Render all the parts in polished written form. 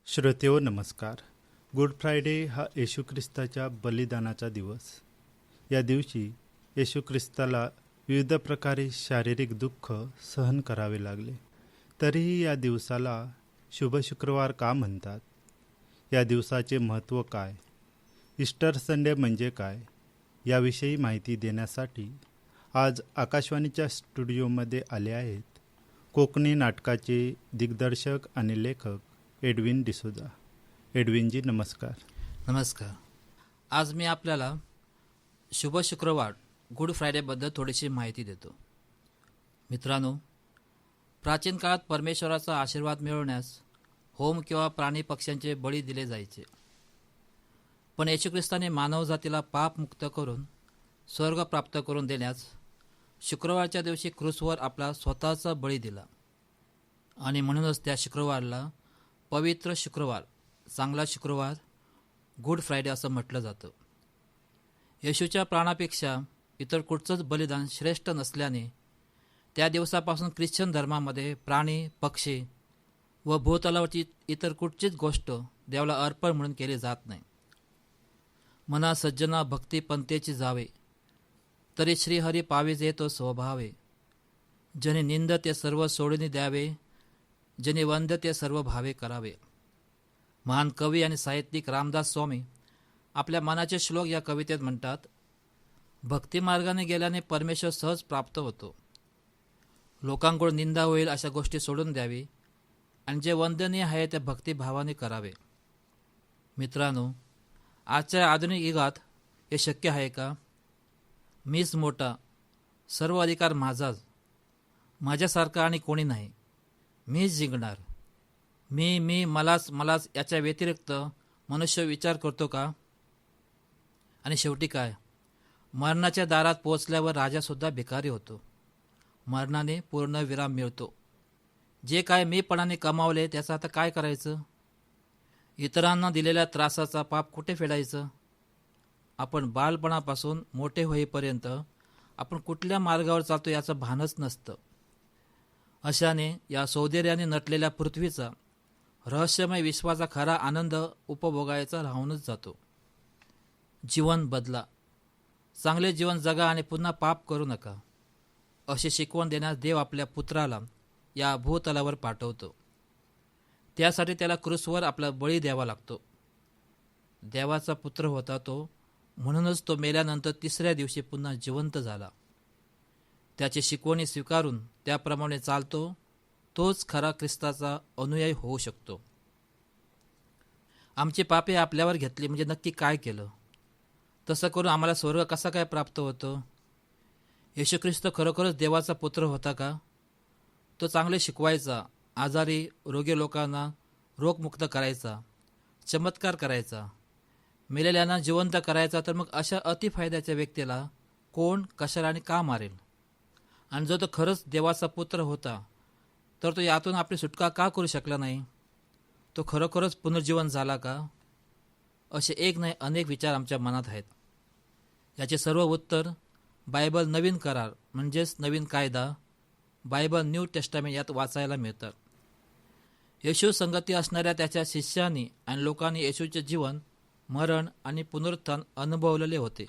श्रोतेहो नमस्कार. Good Friday हा येशू ख्रिस्ताच्या बलिदानाचा दिवस. या दिवशी येशू ख्रिस्ताला विविध प्रकारे शारीरिक दुःख सहन करावे लागले. तरीही या दिवसाला शुभ शुक्रवार का म्हणतात? या दिवसाचे महत्त्व काय? ईस्टर संडे म्हणजे काय? याविषयी माहिती देण्यासाठी आज आकाशवाणीच्या स्टुडिओमध्ये आले आहेत कोकणी नाटकाचे दिग्दर्शक आणि लेखक एडविन डिसोजा. एडविनजी नमस्कार. नमस्कार. आज मी आपल्याला शुभ शुक्रवार गुड फ्रायडेबद्दल थोडीशी माहिती देतो. मित्रांनो, प्राचीन काळात परमेश्वराचा आशीर्वाद मिळवण्यास होम किंवा प्राणी पक्ष्यांचे बळी दिले जायचे. पण येशू ख्रिस्ताने मानवजातीला पापमुक्त करून स्वर्ग प्राप्त करून देण्यास शुक्रवारच्या दिवशी क्रूसवर आपला स्वतःचा बळी दिला आणि म्हणूनच त्या शुक्रवारला पवित्र शुक्रवार, चांगला शुक्रवार, गुड फ्रायडे असं म्हटलं जातं. येशूच्या प्राणापेक्षा इतर कुठचंच बलिदान श्रेष्ठ नसल्याने त्या दिवसापासून ख्रिश्चन धर्मामध्ये प्राणी, पक्षी व भूतलावरची इतर कुठचीच गोष्ट देवाला अर्पण म्हणून केली जात नाही. मना सज्जना भक्ती पंथेची जावे, तरी श्रीहरी पाविजे तो स्वभावे. जने निंद ते सर्व सोडून द्यावे, जने वंद्य ते सर्व भावे करावे. महान कवी आणि साहित्यिक रामदास स्वामी आपल्या मनाचे श्लोक या कवितेत म्हणतात, भक्तिमार्गाने गेल्याने परमेश्वर सहज प्राप्त होतो. लोकांकडून निंदा होईल अशा गोष्टी सोडून द्यावी आणि जे वंदनीय आहे ते भक्तिभावाने करावे. मित्रांनो, आजच्या आधुनिक युगात हे शक्य आहे का? मीच मोठा, सर्व अधिकार माझाच, माझ्यासारखा आणि कोणी नाही, मीच जिंकणार, मी मलाच याच्या व्यतिरिक्त मनुष्य विचार करतो का? आणि शेवटी काय? मरणाच्या दारात पोचल्यावर राजासुद्धा भिकारी होतो. मरणाने पूर्ण विराम मिळतो. जे काय मीपणाने कमावले त्याचं आता काय करायचं? इतरांना दिलेल्या त्रासाचा पाप कुठे फेडायचं? आपण बालपणापासून मोठे होईपर्यंत आपण कुठल्या मार्गावर चालतो याचं भानच नसतं. अशाने या सौंदर्याने नटलेल्या पृथ्वीचा रहस्यमय विश्वाचा खरा आनंद उपभोगायचा राहूनच जातो. जीवन बदला, चांगले जीवन जगा आणि पुन्हा पाप करू नका, अशी शिकवण देण्यास देव आपल्या पुत्राला या भूतलावर पाठवतो. त्यासाठी त्याला क्रूसवर आपला बळी द्यावा लागतो. देवाचा पुत्र होता तो, म्हणूनच तो मेल्यानंतर तिसऱ्या दिवशी पुन्हा जिवंत झाला. त्याची शिकवणी स्वीकारून त्याप्रमाणे चालतो तोच खरा ख्रिस्ताचा अनुयायी होऊ शकतो. आमची पापे आपल्यावर घेतली म्हणजे नक्की काय केलं? तसं करून आम्हाला स्वर्ग कसा काय प्राप्त होतो? येशू ख्रिस्त खरोखरच देवाचा पुत्र होता का? तो चांगले शिकवायचा, आजारी रोगी लोकांना रोगमुक्त करायचा, चमत्कार करायचा, मेलेल्यांना जिवंत करायचा. तर मग अशा अतिफायद्याच्या व्यक्तीला कोण, कशाला आणि का मारेल? आणि जो तो खरंच देवाचा पुत्र होता तर तो यातून आपली सुटका का करू शकला नाही? तो खरोखरच पुनर्जीवन झाला का? असे एक नाही अनेक विचार आमच्या मनात आहेत. याचे सर्व उत्तर बायबल नवीन करार म्हणजेच नवीन कायदा, बायबल न्यू टेस्टामेंट यात वाचायला मिळतात. येशू संगती असणाऱ्या त्याच्या शिष्यांनी आणि लोकांनी येशूचे जीवन, मरण आणि पुनरुत्थान अनुभवलेले होते,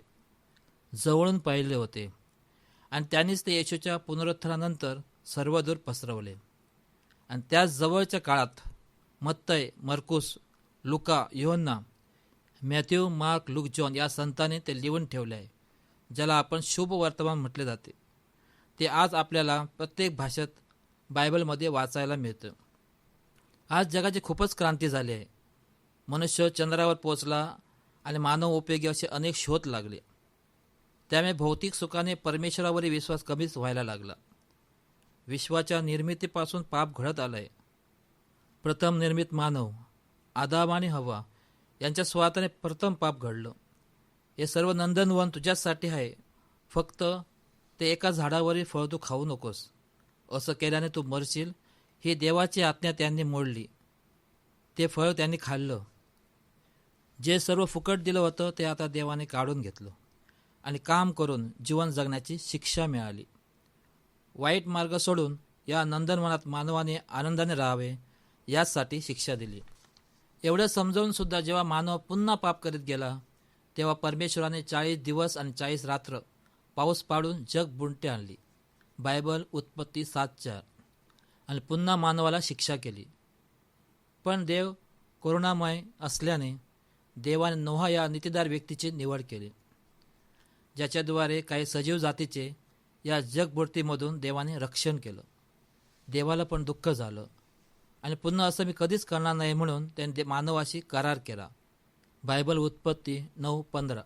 जवळून पाहिले होते आणि त्यांनीच ते येशूच्या पुनरुत्थानानंतर सर्वदूर पसरवले. आणि त्याच जवळच्या काळात मत्तय, मर्कुस, लुका, योहन्ना, मॅथ्यू, मार्क, लूक, जॉन या संतांनी ते लिहून ठेवले आहे, ज्याला आपण शुभ वर्तमान म्हटले जाते. ते आज आपल्याला प्रत्येक भाषेत बायबलमध्ये वाचायला मिळतं. आज जगाची खूपच क्रांती झाली आहे. मनुष्य चंद्रावर पोचला आणि मानव उपयोगी असे अनेक शोध लागले. त्यामुळे भौतिक सुखाने परमेश्वरावरील विश्वास कमीच व्हायला लागला. विश्वाच्या निर्मितीपासून पाप घडत आलंय. प्रथम निर्मित मानव आदाम आणि हव्वा यांच्या स्वार्थाने प्रथम पाप घडलं. हे सर्व नंदनवन तुझ्यासाठी आहे, फक्त ते एका झाडावरील फळ तू खाऊ नकोस, असं केल्याने तू मरशील, ही देवाची आज्ञा त्यांनी मोडली. ते फळ त्यांनी खाल्लं. जे सर्व फुकट दिलं होतं ते आता देवाने काढून घेतलं आणि काम करून जीवन जगण्याची शिक्षा मिळाली. वाईट मार्ग सोडून या नंदनवनात मानवाने आनंदाने राहावे यासाठी शिक्षा दिली. एवढं समजावून सुद्धा जेव्हा मानव पुन्हा पाप करीत गेला तेव्हा परमेश्वराने 40 दिवस आणि 40 रात्र पाऊस पाडून जग बुंटे आणली. बायबल उत्पत्ती 7:4. आणि पुन्हा मानवाला शिक्षा केली. पण देव करुणामय असल्याने देवाने नोहा या नीतिदार व्यक्तीची निवड केली, ज्याच्याद्वारे काही सजीव जातीचे या जगबुडतीमधून देवाने रक्षण केलं. देवाला पण दुःख झालं आणि पुन्हा असं मी कधीच करणार नाही म्हणून त्याने मानवाशी करार केला. बायबल उत्पत्ती 9:15.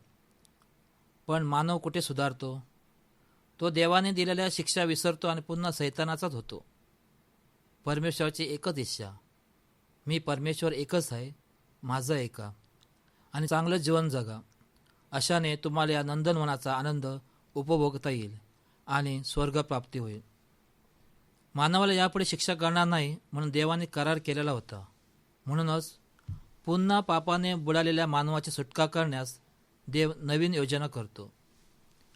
पण मानव कुठे सुधारतो? तो देवाने दिलेल्या शिक्षा विसरतो आणि पुन्हा सैतानाचाच होतो. परमेश्वराची एकच इच्छा, मी परमेश्वर एकच आहे, माझं ऐका आणि चांगलं जीवन जगा. अशाने तुम्हाला या नंदनवनाचा आनंद उपभोगता येईल आणि स्वर्गप्राप्ती होईल. मानवाला यापुढे शिक्षा करणार नाही म्हणून देवाने करार केलेला होता. म्हणूनच पुन्हा पापाने बुडालेल्या मानवाची सुटका करण्यास देव नवीन योजना करतो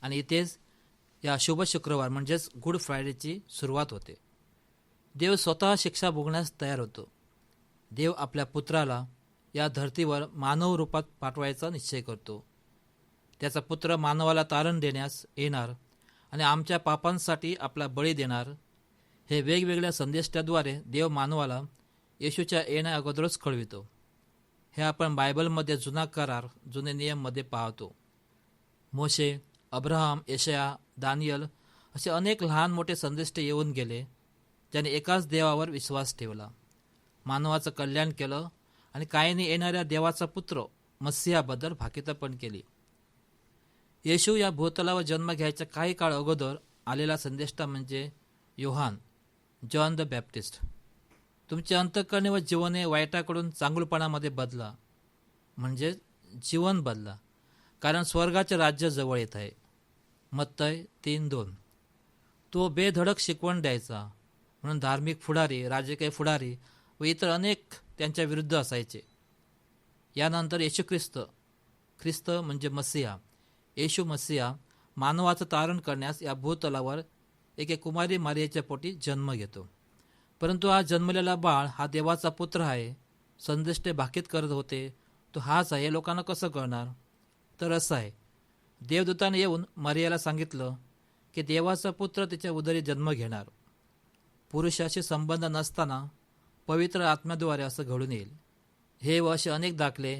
आणि इथेच या शुभ शुक्रवार म्हणजेच गुड फ्रायडेची सुरुवात होते. देव स्वतः शिक्षा भोगण्यास तयार होतो. देव आपल्या पुत्राला या धर्तीवर मानव रूपात पाठवायचा निश्चय करतो. त्याचा पुत्र मानवाला तारण देण्यास येणार आणि आमच्या पापांसाठी आपला बळी देणार. हे वेगवेगळ्या संदेशाद्वारे देव मानवाला येशूच्या येण्या अगोदरच कळवितो. हे आपण बायबलमध्ये जुना करार, जुने नियममध्ये पाहतो. मोशे, अब्राहम, यशया, दानियल असे अनेक लहान मोठे संदेष्टे येऊन गेले, ज्याने एकाच देवावर विश्वास ठेवला, मानवाचं कल्याण केलं आणि काहींनी येणाऱ्या देवाचा पुत्र मसीहाबद्दल भाकितपण केली. येशू या भूतलावर जन्म घ्यायच्या काही काळ अगोदर आलेला संदेष्टा म्हणजे योहान, जॉन द बॅप्टिस्ट. तुमचे अंतःकरणे व जीवने वाईटाकडून चांगुलपणामध्ये बदला, म्हणजे जीवन बदला, कारण स्वर्गाचे राज्य जवळ येत आहे. मत्तय 3:2. तो बेधडक शिकवण द्यायचा म्हणून धार्मिक पुढारी, राजकीय पुढारी व इतर अनेक त्यांच्या विरुद्ध असायचे. यानंतर येशू ख्रिस्त म्हणजे मसीहा, येशू मसीहा मानवाचं तारण करण्यास या भूतलावर एके कुमारी मारियाच्या पोटी जन्म घेतो. परंतु हा जन्मलेला बाळ हा देवाचा पुत्र आहे. संदेष्टे भाकीत करत होते तो हाच आहे, हे लोकांना कसं कळणार? तर असं आहे, देवदूताने येऊन मारियाला सांगितलं की देवाचा पुत्र तिच्या उदरी जन्म घेणार. पुरुषाशी संबंध नसताना पवित्र आत्म्याद्वारे असं घडून येईल. हे व असे अनेक दाखले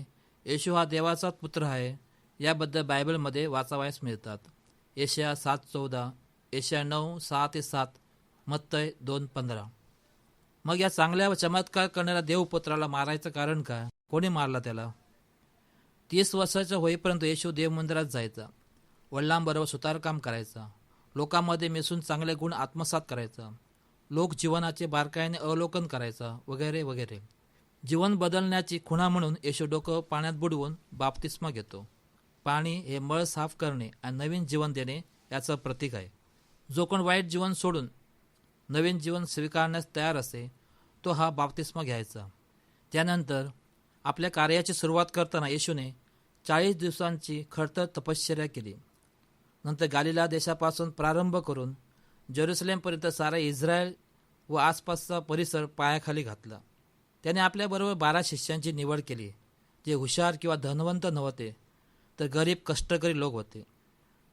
येशू हा देवाचाच पुत्र आहे याबद्दल बायबलमध्ये वाचावयास मिळतात. यशया 7:14, यशया 9:6-7, मत्तय 2:15. मग या चांगल्या व चमत्कार करणाऱ्या देवपुत्राला मारायचं कारण काय? कोणी मारला त्याला? 30 वर्षाचा होईपर्यंत येशू देवमंदिरात जायचा, वडिलांबरोबर सुतारकाम करायचा, लोकांमध्ये मिसळून चांगले गुण आत्मसात करायचा, लोक जीवनाचे बारकाईने अवलोकन करायचा, वगैरे वगैरे. जीवन बदलण्याची खुणा म्हणून येशू डोकं पाण्यात बुडवून बाप्तिस्मा घेतो. पाणी हे मळ साफ करणे आणि नवीन जीवन देणे याचं प्रतीक आहे. जो कोण वाईट जीवन सोडून नवीन जीवन स्वीकारण्यास तयार असे तो हा बाप्तिस्मा घ्यायचा. त्यानंतर आपल्या कार्याची सुरुवात करताना येशूने 40 दिवसांची खडतर तपश्चर्या केली. नंतर गालिला देशापासून प्रारंभ करून जेरुसलेमपर्यंत सारा इस्रायल व आसपासचा परिसर पायाखाली घातला. त्याने आपल्याबरोबर 12 शिष्यांची निवड केली, जे हुशार किंवा धनवंत नव्हते, तर गरीब कष्टकरी लोक होते.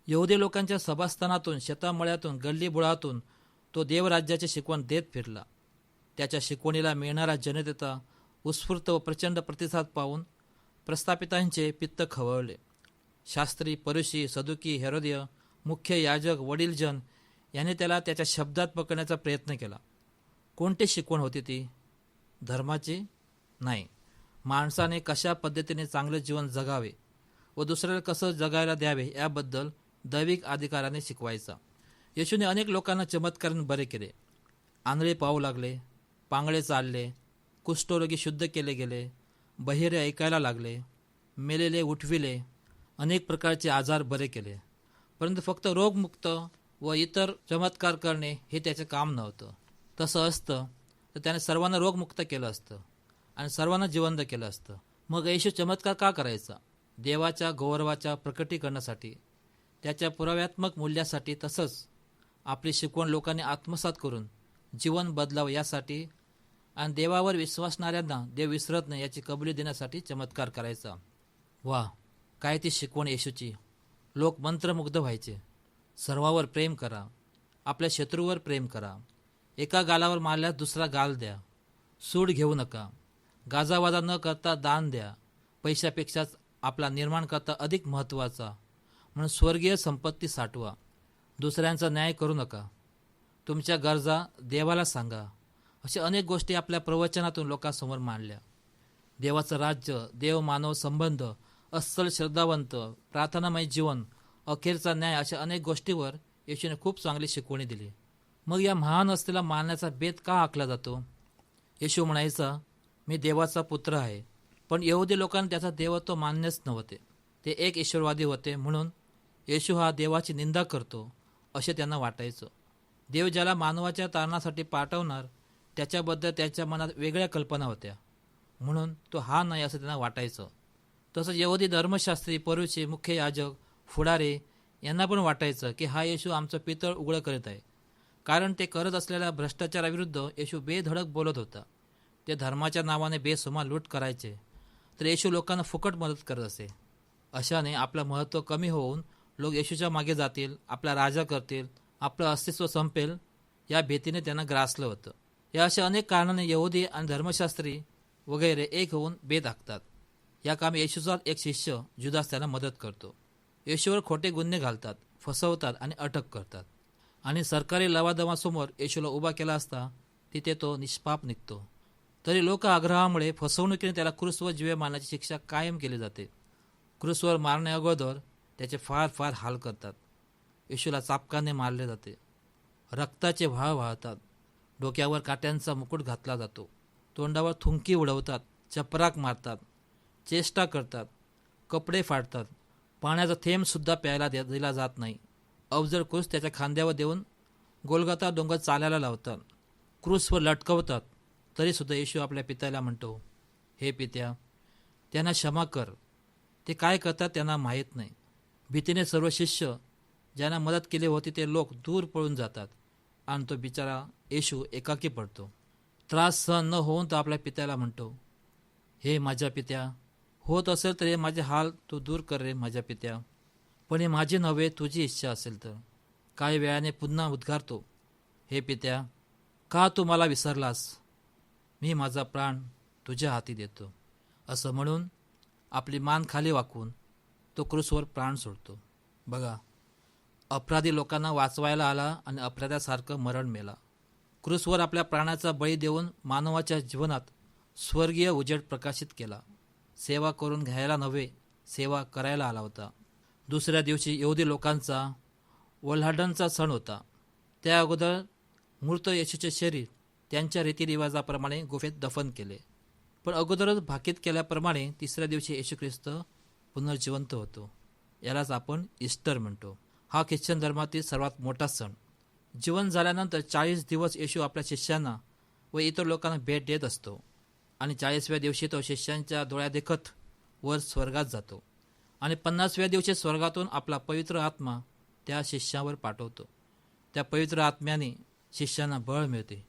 यहुदी लोकांच्या सभास्थानातून, शेतामळ्यातून, गल्लीबुळातून तो देवराज्याची शिकवण देत फिरला. त्याच्या शिकवणीला मिळणारा जनतेचा उत्स्फूर्त व प्रचंड प्रतिसाद पाहून प्रस्थापितांचे पित्त खवळले. शास्त्री, परुषी, सदुकी, हेरोदीय, मुख्य याजक, वडीलजन याने त्याला त्याच्या शब्दात पकडण्याचा प्रयत्न केला. कोणती शिकवण होती ती? धर्माची नाही, माणसाने कशा पद्धतीने चांगले जीवन जगावे व दुसऱ्याला कसं जगायला द्यावे याबद्दल दैविक अधिकाराने शिकवायचा. येशूने अनेक लोकांना चमत्काराने बरे केले. आंधळे पाहू लागले, पांगळे चालले, कुष्ठरोगी शुद्ध केले गेले, बहिरे ऐकायला लागले, मेलेले उठविले, अनेक प्रकारचे आजार बरे केले. परंतु फक्त रोगमुक्त व इतर चमत्कार करणे हे त्याचे काम नव्हतं. तसं असतं तर त्याने सर्वांना रोगमुक्त केलं असतं आणि सर्वांना जिवंत केलं असतं. मग येशू चमत्कार का करायचा? देवाच्या गौरवाच्या प्रकटीकरणासाठी, त्याच्या पुराव्यात्मक मूल्यासाठी, तसंच आपली शिकवण लोकांनी आत्मसात करून जीवन बदलावं यासाठी आणि देवावर विश्वासणाऱ्यांना देव विसरत नाही याची कबुली देण्यासाठी चमत्कार करायचा. वा, काय ती शिकवण येशूची. लोक मंत्रमुग्ध व्हायचे. सर्वावर प्रेम करा, आपल्या शत्रूवर प्रेम करा, एका गालावर मारल्यास दुसरा गाल द्या, सूड घेऊ नका, गाजावाजा न करता दान द्या, पैशापेक्षा आपला निर्माणकर्ता अधिक महत्त्वाचा म्हणून स्वर्गीय संपत्ती साठवा, दुसऱ्यांचा न्याय करू नका, तुमच्या गरजा देवाला सांगा. अशा अनेक गोष्टी आपल्या प्रवचनातून लोकांसमोर मांडल्या. देवाचं राज्य, देव मानव संबंध, अस्सल श्रद्धावंत, प्रार्थनामय जीवन, अखेरचा न्याय अशा अनेक गोष्टीवर येशूने खूप चांगली शिकवणी दिली. मग या महान असलेला मानण्याचा बेत का आखला जातो? येशू म्हणायचा, मी देवाचा पुत्र आहे. पण यहुदी लोकांना त्याचा देवत्व मान्यच नव्हते. ते एक ईश्वरवादी होते. म्हणून येशू हा देवाची निंदा करतो असे त्यांना वाटायचं. देव ज्याला मानवाच्या तारणासाठी पाठवणार त्याच्याबद्दल त्यांच्या मनात वेगळ्या कल्पना होत्या. म्हणून तो हा नाही असं त्यांना वाटायचं. तसंच यहुदी धर्मशास्त्री, परुषी, मुख्य याजक, फुडारे यांना पण वाटायचं की हा येशू आमचं पितळ उघडं करत आहे. कारण ते करत असलेल्या भ्रष्टाचाराविरुद्ध येशू बेधडक बोलत होता. ते धर्माच्या नावाने बेसुमार लूट करायचे, तर येशू लोकांना फुकट मदत करत असे. अशाने आपलं महत्त्व कमी होऊन लोक येशूच्या मागे जातील, आपला राजा करतील, आपलं अस्तित्व संपेल या भीतीने त्यांना ग्रासलं होतं. या अशा अनेक कारणाने यहुदी आणि धर्मशास्त्री वगैरे एक होऊन बेत आखतात. या कामी येशूचा एक शिष्य जुदास त्याला मदत करतो. येशूवर खोटे गुन्हे घालतात, फसवतात आणि अटक करतात. आणि सरकारी लवादमासमोर येशूला उभा केला असता तिथे तो निष्पाप निघतो. तरी लोक आग्रहामुळे फसवणुकीने त्याला क्रूसवर जीवे मारण्याची शिक्षा कायम केली जाते. क्रूसवर मारण्या अगोदर त्याचे फार फार हाल करतात. येशूला चापकाने मारले जाते, रक्ताचे व्हाळ वाहतात, डोक्यावर काट्यांचा मुकुट घातला जातो, तोंडावर थुंकी उडवतात, चपराक मारतात, चेष्टा करतात, कपडे फाडतात, पाण्याचा थेंबसुद्धा प्यायला दिला जात नाही. अवजड क्रूस त्याच्या खांद्यावर देऊन गोलगता डोंगर चालायला लावतात, क्रूसवर लटकवतात. तरीसुद्धा येशू आपल्या पित्याला म्हणतो, हे पित्या, त्यांना क्षमा कर, ते काय करतात त्यांना माहीत नाही. भीतीने सर्व शिष्य ज्यांना मदत केली होती ते लोक दूर पळून जातात आणि तो बिचारा येशू एकाकी पडतो. त्रास सहन न होऊन तो आपल्या पित्याला म्हणतो, हे माझ्या पित्या, होत असेल तर हे माझे हाल तू दूर कर रे माझ्या पित्या, पण हे माझी नव्हे तुझी इच्छा असेल तर. काही वेळाने पुन्हा उद्गारतो, हे पित्या, का तू मला विसरलास? मी माझा प्राण तुझ्या हाती देतो. असं म्हणून आपली मान खाली वाकवून तो क्रूसवर प्राण सोडतो. बघा, अपराधी लोकांना वाचवायला आला आणि अपराध्यासारखं मरण मेला. क्रूसवर आपल्या प्राणाचा बळी देऊन मानवाच्या जीवनात स्वर्गीय उजेड प्रकाशित केला. सेवा करून घ्यायला नव्हे, सेवा करायला आला होता. दुसऱ्या दिवशी यहुदी लोकांचा ओल्हाडणचा सण होता. त्या अगोदर मृत येशूचे शरीर त्यांच्या रीतिरिवाजाप्रमाणे गुफेत दफन केले. पण अगोदरच भाकीत केल्याप्रमाणे तिसऱ्या दिवशी येशू ख्रिस्त पुनर्जिवंत होतो. यालाच आपण ईस्टर म्हणतो. हा ख्रिश्चन धर्मातील सर्वात मोठा सण. जीवन झाल्यानंतर 40 दिवस येशू आपल्या शिष्यांना व इतर लोकांना भेट देत असतो आणि 40व्या दिवशी तो शिष्यांच्या डोळ्यादेखत वर स्वर्गात जातो आणि 50व्या दिवशी स्वर्गातून आपला पवित्र आत्मा त्या शिष्यावर पाठवतो. त्या पवित्र आत्म्याने शिष्यांना बळ मिळते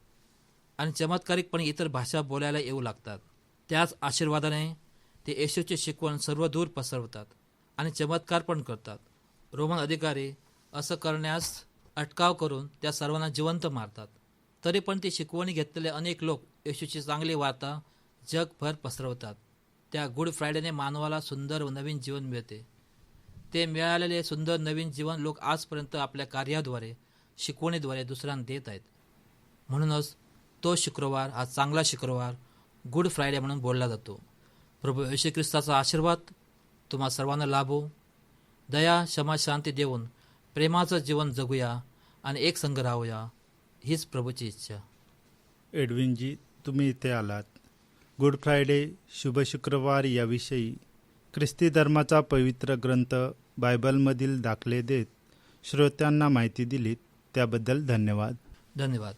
आणि चमत्कारिकपणे इतर भाषा बोलायला येऊ लागतात. त्याच आशीर्वादाने ते येशूची शिकवण सर्व दूर पसरवतात आणि चमत्कार पण करतात. रोमन अधिकारी असं करण्यास अटकाव करून त्या सर्वांना जिवंत मारतात. तरी पण ती शिकवणी घेतलेले अनेक लोक येशूची चांगली वार्ता जगभर पसरवतात. त्या गुड फ्रायडेने मानवाला सुंदर व नवीन जीवन मिळते. ते मिळालेले सुंदर नवीन जीवन लोक आजपर्यंत आपल्या कार्याद्वारे, शिकवणीद्वारे दुसऱ्यांना देत आहेत. म्हणूनच तो शुक्रवार हा चांगला शुक्रवार, गुड फ्रायडे म्हणून बोलला जातो. प्रभू येशू ख्रिस्ताचा आशीर्वाद तुम्हा सर्वांना लाभो. दया, क्षमा, शांती देऊन प्रेमाचं जीवन जगूया आणि एक संघ राहूया, हीच प्रभूची इच्छा. एडविनजी, तुम्ही इथे आलात. गुड फ्रायडे, शुभ शुक्रवार याविषयी ख्रिस्ती धर्माचा पवित्र ग्रंथ बायबलमधील दाखले देत श्रोत्यांना माहिती दिलीत त्याबद्दल धन्यवाद. धन्यवाद.